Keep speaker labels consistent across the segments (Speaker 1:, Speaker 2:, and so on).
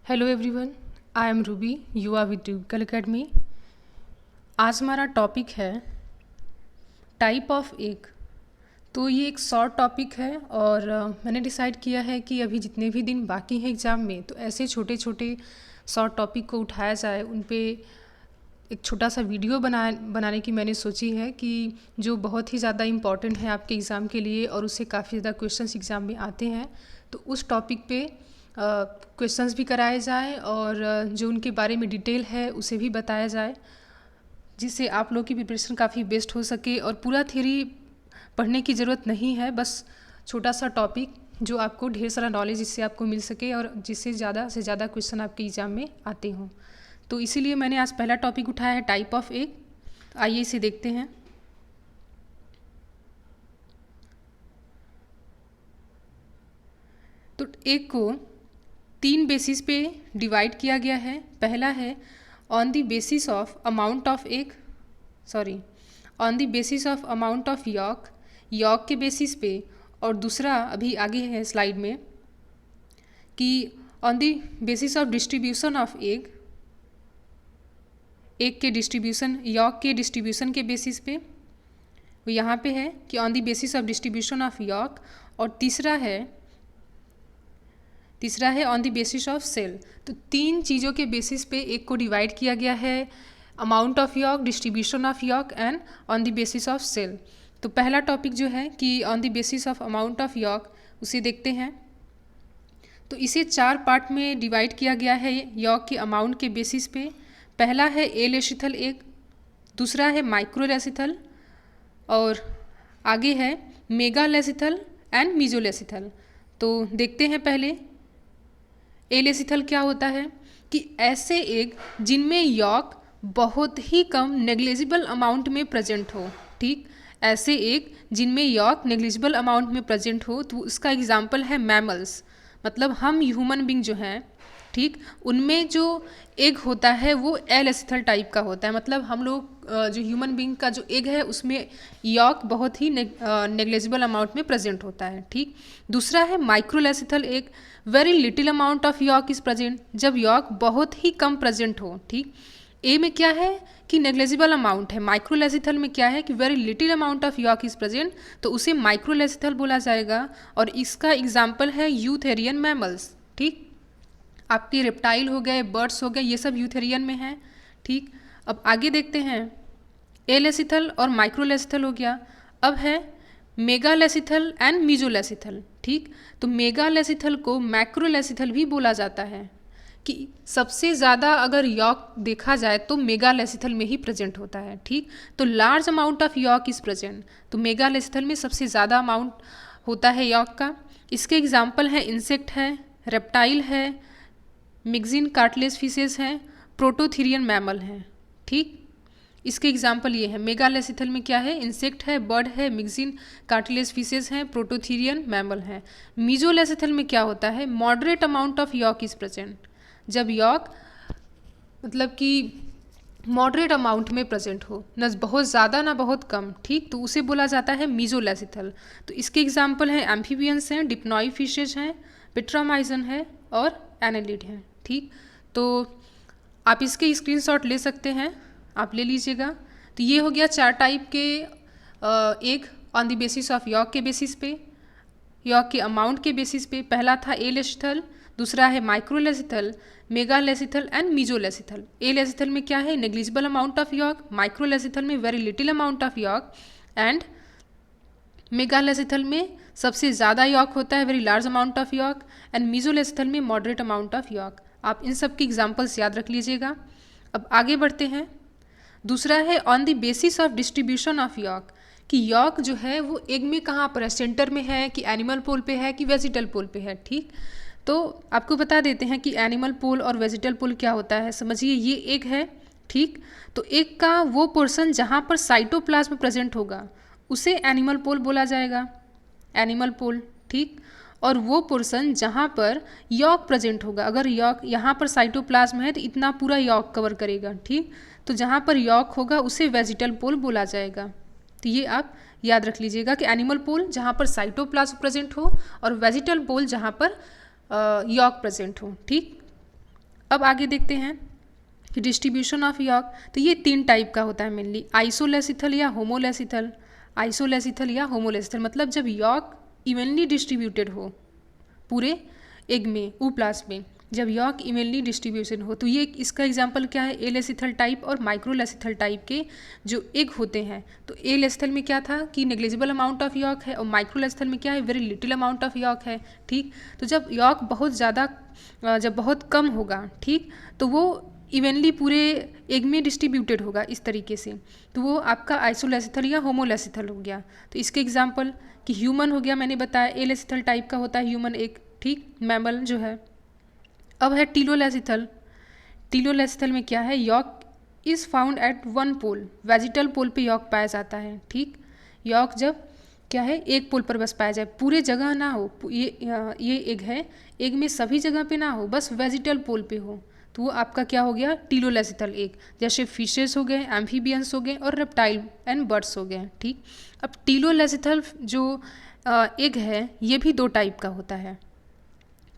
Speaker 1: Hello everyone, I am Ruby, you are with Tubical academy. आज हमारा topic है type of egg. तो ये एक शॉर्ट टॉपिक है और मैंने डिसाइड किया है कि अभी जितने भी दिन बाकी हैं एग्ज़ाम में, तो ऐसे छोटे छोटे शॉर्ट टॉपिक को उठाया जाए, उन पे एक छोटा सा वीडियो बनाने की मैंने सोची है कि जो बहुत ही ज़्यादा इम्पॉर्टेंट है आपके एग्ज़ाम के लिए और उससे काफ़ी ज़्यादा क्वेश्चंस एग्ज़ाम में आते हैं। तो उस टॉपिक पे क्वेश्चंस भी कराए जाए और जो उनके बारे में डिटेल है उसे भी बताया जाए, जिससे आप लोग की प्रिपरेशन काफ़ी बेस्ट हो सके। और पूरा थ्योरी पढ़ने की ज़रूरत नहीं है, बस छोटा सा टॉपिक जो आपको ढेर सारा नॉलेज इससे आपको मिल सके और जिससे ज़्यादा से ज़्यादा क्वेश्चन आपके एग्ज़ाम में आते हों। तो इसीलिए मैंने आज पहला टॉपिक उठाया है टाइप ऑफ एग। आइए इसे देखते हैं। तो एग को 3 बेसिस पे डिवाइड किया गया है। पहला है on the basis of amount of egg, on the basis of amount of yolk के बेसिस पे। और दूसरा अभी आगे है स्लाइड में कि on the basis of distribution of egg के डिस्ट्रीब्यूशन, यॉक के डिस्ट्रीब्यूशन के बेसिस पे। वो यहाँ पे है कि on the basis of distribution of yolk. और तीसरा है on the basis of cell. तो 3 चीज़ों के बेसिस पे एक को डिवाइड किया गया है, amount of yolk, distribution of yolk and on the basis of cell. तो पहला टॉपिक जो है कि on the basis of amount of yolk, उसे देखते हैं। तो इसे 4 पार्ट में डिवाइड किया गया है यॉक के अमाउंट के बेसिस पे। पहला है एलेसिथल एग, दूसरा है माइक्रोलेसिथल और आगे है मेगालेसिथल एंड मीजोलेसिथल। तो देखते हैं पहले एलेसिथल क्या होता है कि ऐसे एग जिनमें यॉक बहुत ही कम नेग्लिजिबल अमाउंट में प्रेजेंट हो। ठीक, ऐसे एग जिनमें यॉक नेग्लिजिबल अमाउंट में प्रेजेंट हो, तो उसका एग्जाम्पल है मैमल्स, मतलब हम ह्यूमन बींग जो हैं, ठीक, उनमें जो एग होता है वो एलेसिथल टाइप का होता है। मतलब हम लोग जो ह्यूमन बींग का जो एग है उसमें यॉक बहुत ही नेग्लिजिबल अमाउंट में प्रेजेंट होता है। ठीक, दूसरा है microlecithal egg, very little amount of York is present, जब यॉक बहुत ही कम प्रेजेंट हो। ठीक, ए में क्या है कि नेग्लिजिबल अमाउंट है, माइक्रोलेसिथल में क्या है कि very little amount of York is present, तो उसे माइक्रोलेसिथल बोला जाएगा। और इसका एग्जाम्पल है यूथेरियन मैमल्स। ठीक, आपके रेप्टाइल हो गए, बर्ड्स हो गए, ये सब यूथेरियन में हैं। ठीक, अब आगे देखते हैं, एलेसिथल और माइक्रोलेसिथल हो गया। अब है मेगालेसिथल एंड मीजोलेसिथल। ठीक, तो मेगालेसिथल को मैक्रोलेसिथल भी बोला जाता है कि सबसे ज़्यादा अगर यॉक देखा जाए तो मेगालेसिथल में ही प्रेजेंट होता है। ठीक, तो large amount of York is present, तो मेगालेसिथल में सबसे ज़्यादा अमाउंट होता है यॉक का। इसके एग्जाम्पल है इंसेक्ट है, रेप्टाइल है, मिक्सिन कार्टिलेज फिशेस हैं, प्रोटोथीरियन मैमल हैं। ठीक, इसके एग्जाम्पल ये है, मेगालेसिथल में क्या है, इंसेक्ट है, बर्ड है, मिक्सिन कार्टिलेज फिशेस हैं, प्रोटोथीरियन मैमल हैं। मीजोलेसिथल में क्या होता है, moderate amount of York is present, जब यॉक मतलब कि मॉडरेट अमाउंट में प्रेजेंट हो, न बहुत ज़्यादा ना बहुत कम। ठीक, तो उसे बोला जाता है मीजोलेसिथल। तो इसके एग्जाम्पल हैं एम्फीबियंस हैं, डिप्नॉई फिशेज हैं, पिट्रामाइजन है और एनालिड हैं। ठीक, तो आप इसके स्क्रीनशॉट ले सकते हैं, आप ले लीजिएगा। तो ये हो गया 4 टाइप के egg on the basis of yolk के बेसिस पे, यॉक के अमाउंट के बेसिस पे। पहला था एलेसिथल, दूसरा है microlecithal, megalecithal and mesolecithal. Alecithal में क्या है, negligible amount of yolk, microlecithal में very little amount of yolk and megalecithal में सबसे ज़्यादा यॉक होता है, very large amount of yolk, and mesolecithal में मॉडरेट अमाउंट ऑफ यॉक। आप इन सब की एग्जाम्पल्स याद रख लीजिएगा। अब आगे बढ़ते हैं। दूसरा है on the basis of distribution of York, कि यॉक जो है वो एग में कहाँ पर है, सेंटर में है कि एनिमल पोल पे है कि वेजिटल पोल पे है। ठीक, तो आपको बता देते हैं कि एनिमल पोल और वेजिटल पोल क्या होता है। समझिए, ये एग है। ठीक, तो एग का वो पोर्शन जहाँ पर साइटोप्लाज्म प्रेजेंट होगा उसे एनिमल पोल बोला जाएगा, एनिमल पोल। ठीक, और वो पोर्शन जहाँ पर यॉक प्रेजेंट होगा, अगर यॉक यहाँ पर साइटोप्लाज्म है तो इतना पूरा यॉक कवर करेगा। ठीक, तो जहाँ पर यॉक होगा उसे वेजिटल पोल बोला जाएगा। तो ये आप याद रख लीजिएगा कि एनिमल पोल जहाँ पर साइटोप्लाज्म प्रेजेंट हो और वेजिटल पोल जहाँ पर यॉक प्रेजेंट हो। ठीक, अब आगे देखते हैं कि डिस्ट्रीब्यूशन ऑफ यॉर्क, तो ये 3 टाइप का होता है मेनली, आइसोलेसिथल या होमोलेसिथल। आइसोलेसिथल या होमोलेसिथल मतलब जब यॉर्क इवनली डिस्ट्रीब्यूटेड हो पूरे एग में, ऊप्लाज्म में, जब यॉर्क इवनली डिस्ट्रीब्यूशन हो। तो ये इसका एग्जांपल क्या है, एलेसिथल टाइप और माइक्रोलेसिथल टाइप के जो एग होते हैं। तो एलेसिथल में क्या था कि नेग्लिजिबल अमाउंट ऑफ यॉर्क है, और माइक्रोलेसिथल में क्या है, very little amount of York है। ठीक, तो जब यॉर्क बहुत ज़्यादा, जब बहुत कम होगा, ठीक, तो वो इवनली पूरे एग में डिस्ट्रीब्यूटेड होगा इस तरीके से, तो वो आपका आइसोलेसिथल या होमोलेसिथल हो गया। तो इसके एग्जांपल कि ह्यूमन हो गया, मैंने बताया एलेसिथल टाइप का होता है ह्यूमन एग, ठीक, मैमल जो है। अब है टीलोलेसिथल। टीलोलेसिथल में क्या है, yolk is found at one pole, vegetal pole पे यॉर्क पाया जाता है। ठीक, यॉर्क जब क्या है एक पोल पर बस पाया जाए, पूरे जगह ना हो, ये एग है, एग में सभी जगह पे ना हो, बस वेजिटल पोल पे हो, तो वो आपका क्या हो गया, टीलोलेसिथल एग। जैसे फिशेस हो गए, एम्फीबियंस हो गए और रेप्टाइल एंड बर्ड्स हो गए। ठीक, अब टीलोलेसिथल जो एग है ये भी 2 टाइप का होता है।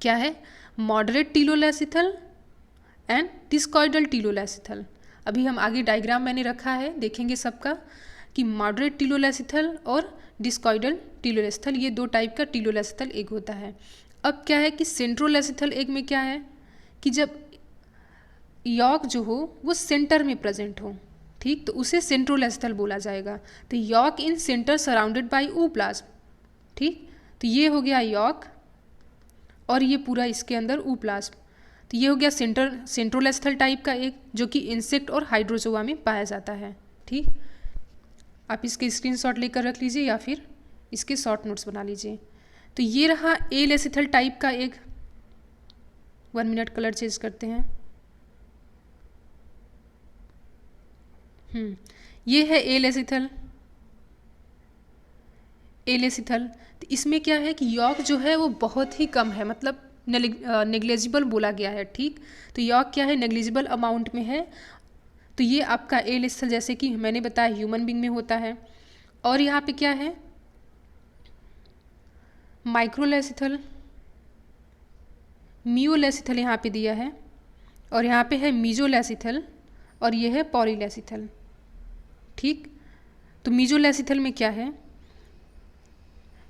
Speaker 1: क्या है, मॉडरेट टीलोलेसिथल एंड डिस्कॉइडल टीलोलेसिथल। अभी हम आगे डायग्राम मैंने रखा है, देखेंगे सबका, कि मॉडरेट टीलोलेसिथल और डिस्कॉइडल टीलोलेसिथल, ये 2 टाइप का टीलोलेसिथल एग होता है। अब क्या है कि सेंट्रोलेसिथल एग में क्या है कि जब यॉर्क जो हो वो सेंटर में प्रेजेंट हो, ठीक, तो उसे सेंट्रोलेसिथल बोला जाएगा। तो yolk in centre surrounded by ooplasm. ठीक, तो ये हो गया यॉर्क और ये पूरा इसके अंदर ऊप्लाज्म। तो ये हो गया सेंट्रोलेसिथल टाइप का एक, जो कि इंसेक्ट और हाइड्रोजोआ में पाया जाता है। ठीक, आप इसके स्क्रीनशॉट लेकर रख लीजिए या फिर इसके शॉर्ट नोट्स बना लीजिए। तो ये रहा एलेसिथल टाइप का एक, 1 मिनट कलर चेंज करते हैं। ये है एलेसिथल। एलेसिथल, तो इसमें क्या है कि यॉर्क जो है वो बहुत ही कम है, मतलब नेग्लिजिबल बोला गया है। ठीक, तो यॉर्क क्या है, नेग्लिजिबल अमाउंट में है। तो ये आपका एलेसिथल जैसे कि मैंने बताया ह्यूमन बीइंग में होता है। और यहाँ पे क्या है, माइक्रोलेसिथल, मियोलेसिथल यहाँ पे दिया है, और यहाँ पे है मीजोलेसिथल, और ये है पॉलीलेसिथल। ठीक, तो मीजोलेसिथल में क्या है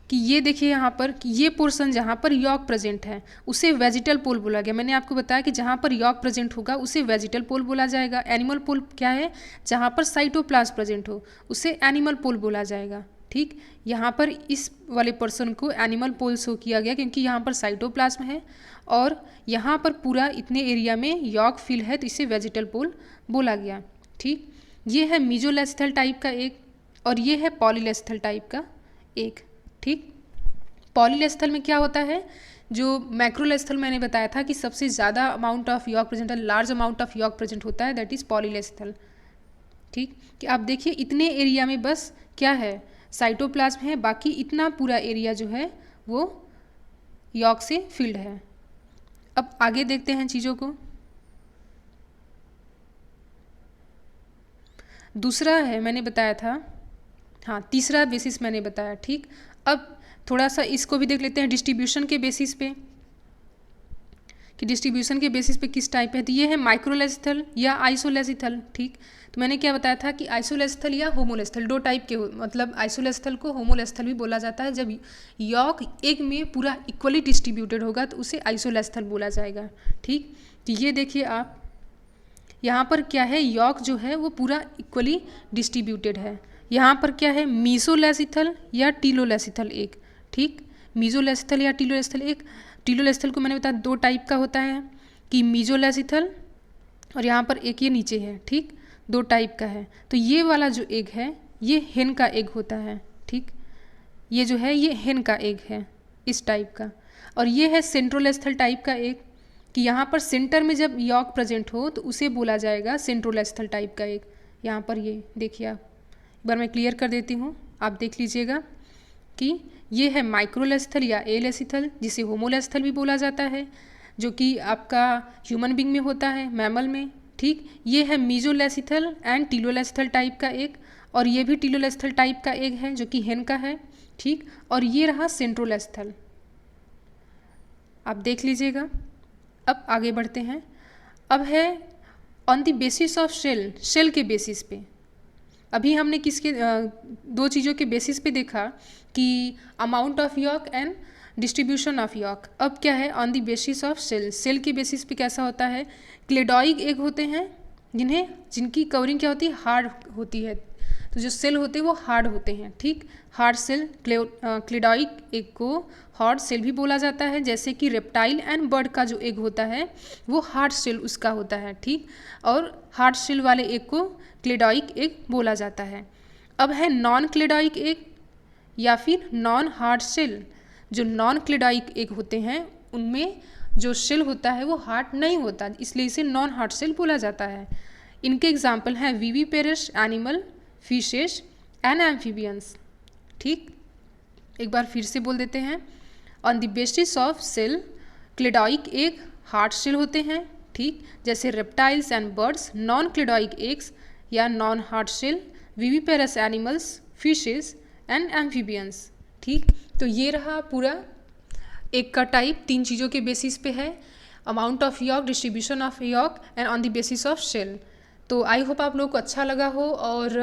Speaker 1: कि ये देखिए यहाँ पर कि ये पोर्शन जहाँ पर यॉर्क प्रेजेंट है उसे वेजिटल पोल बोला गया। मैंने आपको बताया कि जहाँ पर यॉर्क प्रेजेंट होगा उसे वेजिटल पोल बोला जाएगा। एनिमल पोल क्या है, जहाँ पर साइटोप्लाज्म प्रेजेंट हो उसे एनिमल पोल बोला जाएगा। ठीक, यहाँ पर इस वाले पर्सन को एनिमल पोल शो किया गया क्योंकि यहाँ पर साइटोप्लाज्म है और यहाँ पर पूरा इतने एरिया में यॉर्क फिल है, तो इसे वेजिटल पोल बोला गया। ठीक, ये है मीजोलेसिथल टाइप का एक, और ये है पॉलीलेसिथल टाइप का एक। ठीक, पॉलीलेसिथल में क्या होता है, जो मैक्रोलेसिथल मैंने बताया था कि सबसे ज़्यादा अमाउंट ऑफ यॉर्क प्रेजेंट है, large amount of York present होता है, दैट इज़ पॉलीलेसिथल। ठीक, कि आप देखिए इतने एरिया में बस क्या है, साइटोप्लाज्म है, बाकी इतना पूरा एरिया जो है वो यॉर्क से फिल्ड है। अब आगे देखते हैं चीज़ों को। दूसरा है मैंने बताया था, हाँ तीसरा बेसिस मैंने बताया। ठीक, अब थोड़ा सा इसको भी देख लेते हैं डिस्ट्रीब्यूशन के बेसिस पे, कि डिस्ट्रीब्यूशन के बेसिस पे किस टाइप है। तो ये है माइक्रोलेसिथल या आइसोलेसिथल। ठीक, तो मैंने क्या बताया था कि आइसोलेसिथल या होमोलेसिथल 2 टाइप के मतलब आइसोलेसिथल को होमोलेसिथल भी बोला जाता है। जब यॉर्क एग में पूरा इक्वली डिस्ट्रीब्यूटेड होगा तो उसे आइसोलेसिथल बोला जाएगा। ठीक, तो ये देखिए आप यहाँ पर क्या है, यॉर्क जो है वो पूरा इक्वली डिस्ट्रीब्यूटेड है। यहाँ पर क्या है, मीसोलेसिथल या टीलोलेसिथल एक। ठीक, मीजोलेसिथल या टीलोलेसिथल एक। टीलोलेसिथल को मैंने बताया 2 टाइप का होता है कि मीजोलेसिथल, और यहाँ पर एक ये नीचे है। ठीक, 2 टाइप का है। तो ये वाला जो एग है ये हेन का एग होता है। ठीक, ये जो है ये हेन का एग है इस टाइप का। और ये है सेंट्रोलेसिथल टाइप का एग, कि यहाँ पर सेंटर में जब यॉर्क प्रेजेंट हो तो उसे बोला जाएगा सेंट्रोलेसिथल टाइप का एग। यहाँ पर ये देखिए आप, एक बार मैं क्लियर कर देती हूँ, आप देख लीजिएगा कि ये है माइक्रोलेसिथल या एलेसिथल, जिसे होमोलेसिथल भी बोला जाता है, जो कि आपका ह्यूमन बीइंग में होता है, मैमल में। ठीक, ये है मीजोलेसिथल एंड टीलोलेसिथल टाइप का एक, और ये भी टीलोलेसिथल टाइप का एक है जो कि हेन का है। ठीक, और ये रहा सेंट्रोलेसिथल, आप देख लीजिएगा। अब आगे बढ़ते हैं। अब है on the basis of cell, cell के बेसिस पे। अभी हमने किसके दो चीज़ों के बेसिस पे देखा कि amount of yolk and distribution of yolk. अब क्या है on the basis of cell, cell के बेसिस पे कैसा होता है, क्लेडॉइक एग होते हैं जिनकी कवरिंग क्या होती है, हार्ड होती है। तो जो सेल होते हैं वो हार्ड होते हैं, ठीक। हार्ड सेल, क्लेडॉइक एग को हार्ड सेल भी बोला जाता है, जैसे कि रेप्टाइल एंड बर्ड का जो एग होता है वो हार्ड सेल उसका होता है, ठीक। और हार्ड सेल वाले एग को क्लेडॉइक एग बोला जाता है। अब है नॉन क्लेडॉइक एग या फिर नॉन हार्ड सेल। जो नॉन क्लेडॉइक एग होते हैं उनमें जो सेल होता है वो हार्ड नहीं होता, इसलिए इसे नॉन हार्ड सेल बोला जाता है। इनके एग्जाम्पल हैं viviparous animal, fishes and amphibians, ठीक। एक बार फिर से बोल देते हैं, on the basis of shell cleidoic egg hard shell होते हैं, ठीक, जैसे reptiles and birds. Non cleidoic eggs या non hard shell viviparous animals, fishes and amphibians, ठीक। तो ये रहा पूरा एक का टाइप, तीन चीज़ों के बेसिस पे है, amount of yolk, distribution of yolk and on the basis of cell. तो आई होप आप लोगों को अच्छा लगा हो, और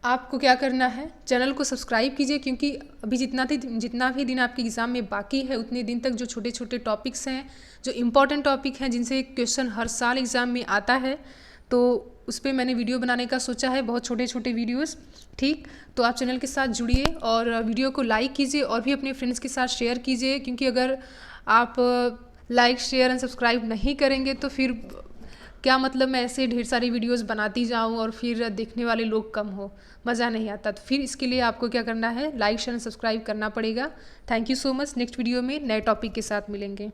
Speaker 1: आपको क्या करना है, चैनल को सब्सक्राइब कीजिए, क्योंकि अभी जितना भी दिन आपके एग्ज़ाम में बाकी है उतने दिन तक जो छोटे छोटे टॉपिक्स हैं, जो इम्पॉर्टेंट टॉपिक हैं जिनसे क्वेश्चन हर साल एग्ज़ाम में आता है, तो उस पर मैंने वीडियो बनाने का सोचा है, बहुत छोटे छोटे वीडियोस, ठीक। तो आप चैनल के साथ जुड़िए और वीडियो को लाइक कीजिए और भी अपने फ्रेंड्स के साथ शेयर कीजिए, क्योंकि अगर आप लाइक, शेयर एंड सब्सक्राइब नहीं करेंगे तो फिर क्या मतलब मैं ऐसे ढेर सारी वीडियोस बनाती जाऊं और फिर देखने वाले लोग कम हो, मज़ा नहीं आता। तो फिर इसके लिए आपको क्या करना है, लाइक, शेयर एंड सब्सक्राइब करना पड़ेगा। Thank you so much. Next video में नए टॉपिक के साथ मिलेंगे।